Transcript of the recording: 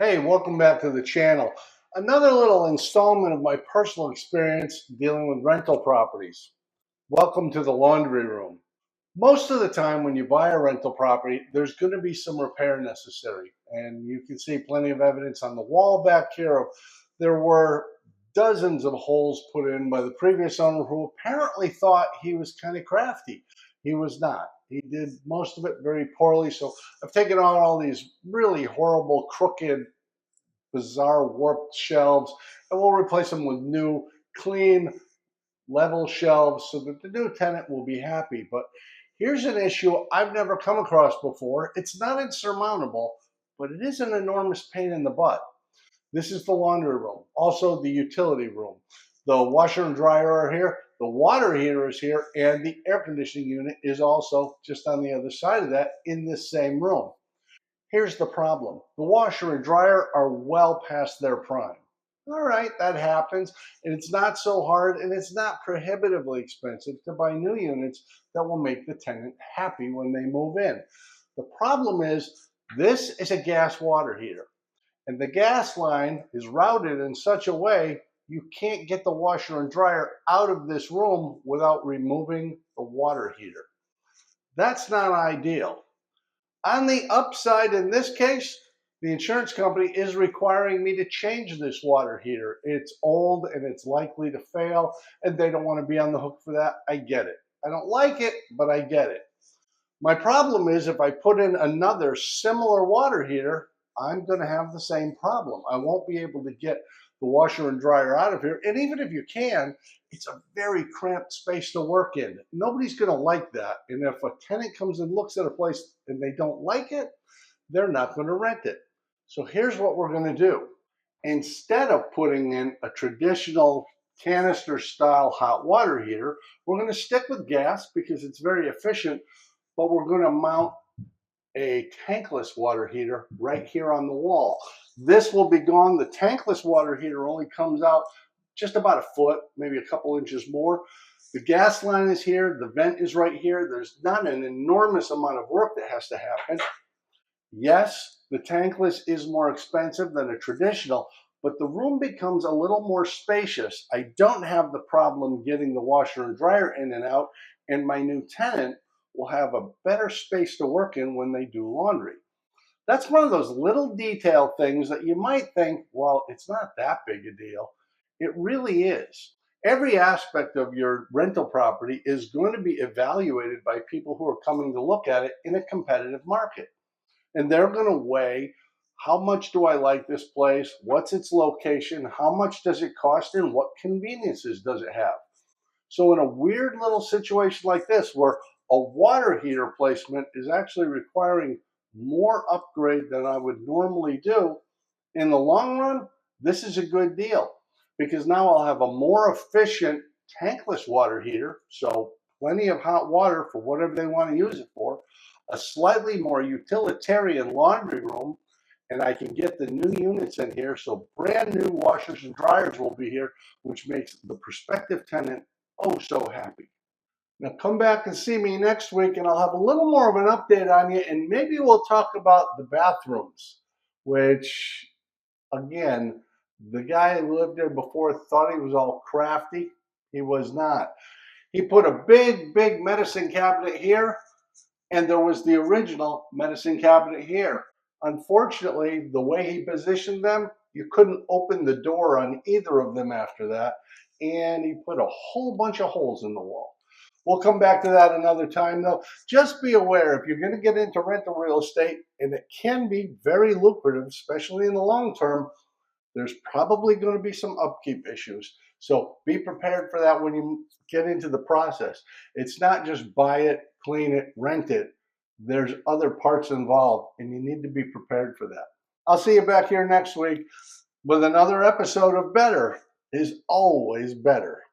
Hey, welcome back to the channel. Another little installment of my personal experience dealing with rental properties. Welcome to the laundry room. Most of the time when you buy a rental property, there's going to be some repair necessary. And you can see plenty of evidence on the wall back here of there were dozens of holes put in by the previous owner who apparently thought he was kind of crafty. He was not. He did most of it very poorly. So I've taken on all these really horrible, crooked, bizarre warped shelves, and we'll replace them with new, clean, level shelves so that the new tenant will be happy. But here's an issue I've never come across before. It's not insurmountable, but it is an enormous pain in the butt. This is the laundry room, also the utility room. The washer and dryer are here, the water heater is here, and the air conditioning unit is also just on the other side of that in this same room. Here's the problem. The washer and dryer are well past their prime. All right, that happens, and it's not so hard, and it's not prohibitively expensive to buy new units that will make the tenant happy when they move in. The problem is this is a gas water heater, and the gas line is routed in such a way you can't get the washer and dryer out of this room without removing the water heater. That's not ideal. On the upside, in this case, the insurance company is requiring me to change this water heater. It's old and it's likely to fail, and they don't want to be on the hook for that. I get it. I don't like it, but I get it. My problem is if I put in another similar water heater, I'm going to have the same problem. I won't be able to get the washer and dryer out of here. And even if you can, it's a very cramped space to work in. Nobody's going to like that. And if a tenant comes and looks at a place and they don't like it, they're not going to rent it. So here's what we're going to do. Instead of putting in a traditional canister style hot water heater, we're going to stick with gas because it's very efficient, but we're going to mount a tankless water heater right here on the wall. This will be gone. The tankless water heater only comes out just about a foot, maybe a couple inches more. The gas line is here. The vent is right here. There's not an enormous amount of work that has to happen. Yes, the tankless is more expensive than a traditional, but the room becomes a little more spacious. I don't have the problem getting the washer and dryer in and out, and my new tenant will have a better space to work in when they do laundry. That's one of those little detail things that you might think, well, it's not that big a deal. It really is. Every aspect of your rental property is going to be evaluated by people who are coming to look at it in a competitive market. And they're going to weigh, how much do I like this place? What's its location? How much does it cost? And what conveniences does it have? So in a weird little situation like this, where a water heater placement is actually requiring more upgrade than I would normally do, in the long run, this is a good deal because now I'll have a more efficient tankless water heater, so plenty of hot water for whatever they want to use it for, a slightly more utilitarian laundry room, and I can get the new units in here, so brand new washers and dryers will be here, which makes the prospective tenant oh so happy. Now come back and see me next week and I'll have a little more of an update on you, and maybe we'll talk about the bathrooms, which again, the guy who lived there before thought he was all crafty. He was not. He put a big medicine cabinet here, and there was the original medicine cabinet here. Unfortunately, the way he positioned them, you couldn't open the door on either of them after that, and he put a whole bunch of holes in the wall. We'll come back to that another time, though. Just be aware, if you're going to get into rental real estate, and it can be very lucrative, especially in the long term, there's probably going to be some upkeep issues. So be prepared for that when you get into the process. It's not just buy it, clean it, rent it. There's other parts involved, and you need to be prepared for that. I'll see you back here next week with another episode of Better is Always Better.